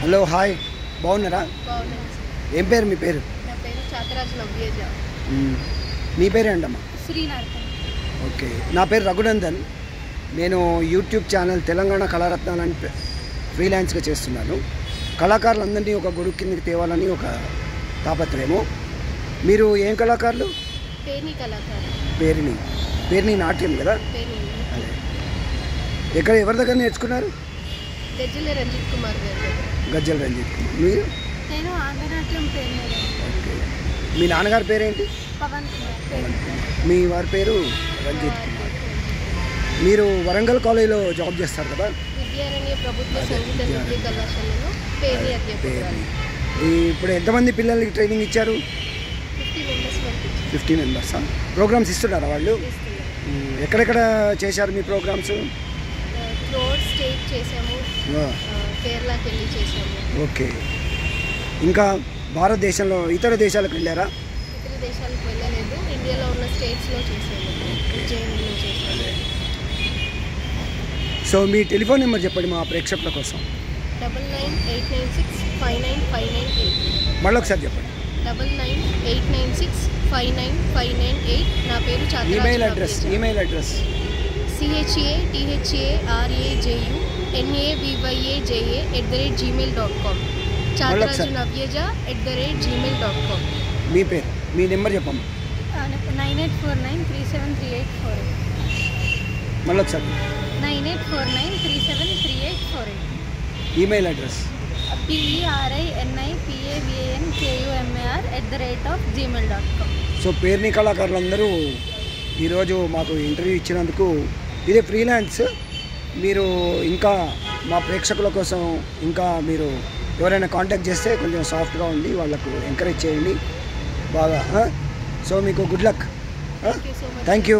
Hello hi బాగున్నారా? ఏం పేరు మీ పేరు? నా పేరు చాతరాజు నవ్యేజ. నీ పేరే అంటమ్మా? శ్రీనాథన్. ఓకే, నా పేరు రఘునందన్. నేను యూట్యూబ్ ఛానల్ తెలంగాణ కళారత్నాలని ఫ్రీలాన్స్గా చేస్తున్నాను. కళాకారులందరినీ ఒక గొడుగు కిందకి తేవాలని ఒక తాపత్రయము. మీరు ఏం కళాకారులు? పేర్ని కళాకారు. పేర్ని నాట్యం కదా? అదే. ఎవరి దగ్గర నేర్చుకున్నారు? గజ్జల రంజిత్ కుమార్ గారు. గజ్జల రంజిత్ కుమార్. మీరు? నేను ఆంధ్రనాట్యం ట్రైనర్. ఓకే. మీ నాన్నగారి పేరేంటి? పవన్ కుమార్. మీ వారి పేరు రంజిత్ కుమార్. మీరు వరంగల్ కాలేజీలో జాబ్ చేస్తారు కదా? విద్యారణ్య ప్రభుత్వ సంగీత నృత్య కళాశాలలో పేర్ని అధ్యాపకురాలు. ఇప్పుడు ఎంతమంది పిల్లలకి ట్రైనింగ్ ఇచ్చారు? 50 మెంబర్సా? ప్రోగ్రామ్స్ ఇస్తున్నారా వాళ్ళు? ఎక్కడెక్కడ చేశారు మీ ప్రోగ్రామ్స్? రోడ్ స్టేట్ చేసాము, కేరళకి వెళ్ళి చేసాము. ఓకే. ఇంకా భారతదేశంలో ఇతర దేశాలకు వెళ్ళారా? ఇతర దేశాలకు వెళ్ళలేదు, ఇండియాలో ఉన్న స్టేట్స్లో చేసాము. ఉజ్జయినిలో చేసాము. సో మీ టెలిఫోన్ నెంబర్ చెప్పండి మా ప్రేక్షకుల కోసం. 9989659598. మళ్ళీ ఒకసారి చెప్పండి. 9989659598. నా పేరు Chataraju. Email address CHATHARAJUNAVYAJA@gmail.com. chatarajunavyaja@gmail.com. మీ పేరు, మీ నెంబర్ చెప్పమ్మా. 9849373848. మళ్ళీ ఒకసారి. 9849373848. Email address PERINIPAVNKUMAR@gmail.com. So Perni కళాకారులందరూ ఈరోజు మాకు ఇంటర్వ్యూ ఇచ్చినందుకు, ఇదే ఫ్రీలాన్స్. మీరు ఇంకా మా ప్రేక్షకుల కోసం ఇంకా మీరు ఎవరైనా కాంటాక్ట్ చేస్తే కొంచెం సాఫ్ట్గా ఉంది, వాళ్ళకు ఎంకరేజ్ చేయండి బాగా. సో మీకు గుడ్ లక్. Thank you.